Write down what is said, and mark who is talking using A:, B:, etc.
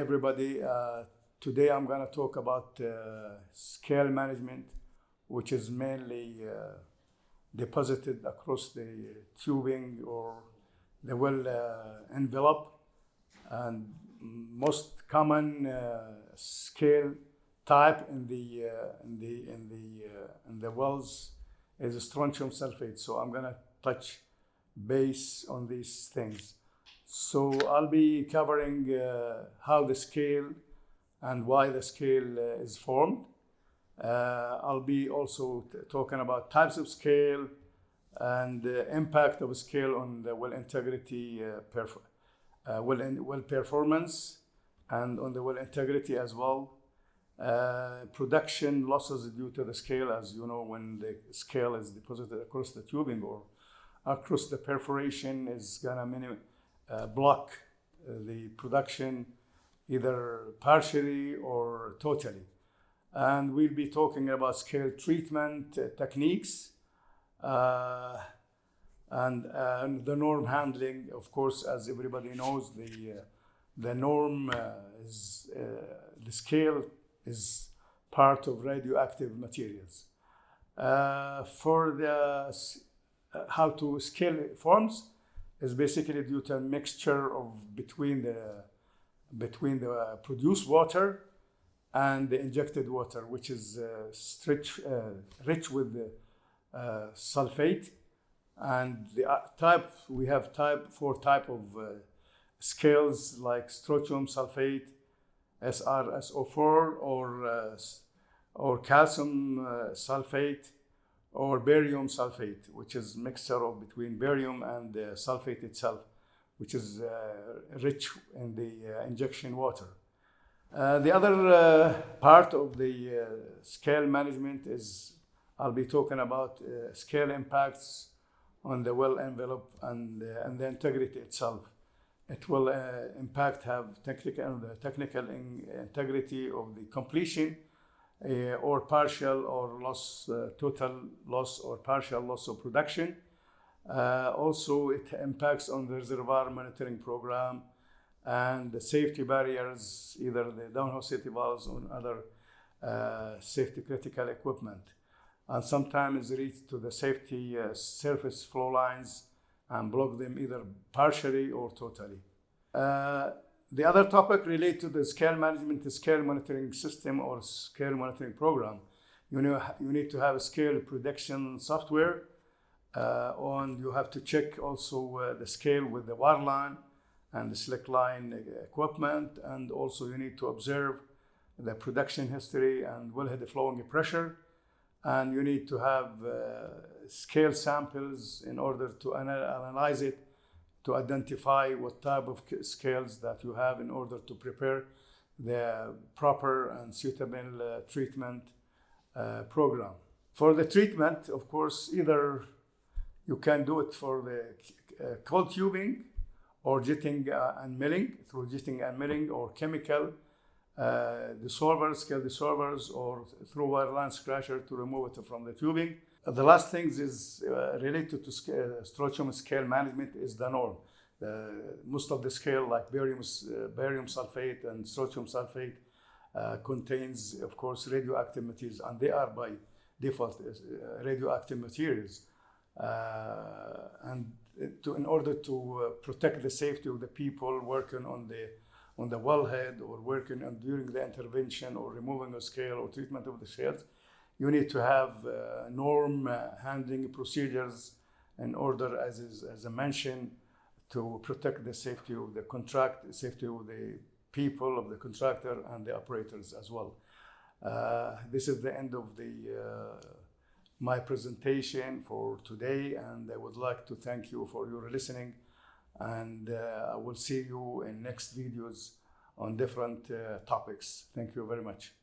A: everybody. Today I'm going to talk about scale management, which is mainly deposited across the tubing or the well envelope. And most common scale type in the wells is strontium sulfate. So I'm going to touch base on these things. So I'll be covering how the scale and why the scale is formed. I'll be also talking about types of scale and the impact of scale on the well integrity, well performance, and on the well integrity as well. Production losses due to the scale, as you know, when the scale is deposited across the tubing or across the perforation, is gonna block the production either partially or totally. And we'll be talking about scale treatment techniques and the norm handling. Of course, as everybody knows, the norm is the scale is part of radioactive materials. For the how to scale forms is basically due to a mixture of between the produced water and the injected water, which is rich with sulfate. And the we have four type of scales, like strontium sulfate, SrSO4, or calcium sulfate, or barium sulfate, which is mixture of between barium and sulfate itself, which is rich in the injection water. The other part of the scale management is I'll be talking about scale impacts on the well envelope and the integrity itself. It will have technical integrity of the completion or partial or loss, total loss or partial loss of production. Also, it impacts on the reservoir monitoring program and the safety barriers, either the downhole safety valves or other safety critical equipment. And sometimes reach to the safety surface flow lines and block them either partially or totally. The other topic related to the scale management is scale monitoring system or scale monitoring program. You need to have a scale prediction software, and you have to check also the scale with the wireline and the slick line equipment, and also you need to observe the production history and wellhead flowing pressure, and you need to have scale samples in order to analyze it, to identify what type of scales that you have in order to prepare the proper and suitable treatment program. For the treatment, of course, either you can do it for the cold tubing or jetting and milling, through jetting and milling, or chemical dissolvers, scale dissolvers, or through wireline scratcher to remove it from the tubing. The last thing is related to strontium scale management is the norm. Most of the scale, like barium sulfate and strontium sulfate, contains, of course, radioactive materials, and they are by default radioactive materials. And in order to protect the safety of the people working on the wellhead or working on during the intervention or removing a scale or treatment of the scales, you need to have norm handling procedures in order, as I mentioned, to protect the safety of the contract, safety of the people, of the contractor, and the operators as well. This is the end of my presentation for today, and I would like to thank you for your listening, and I will see you in next videos on different topics. Thank you very much.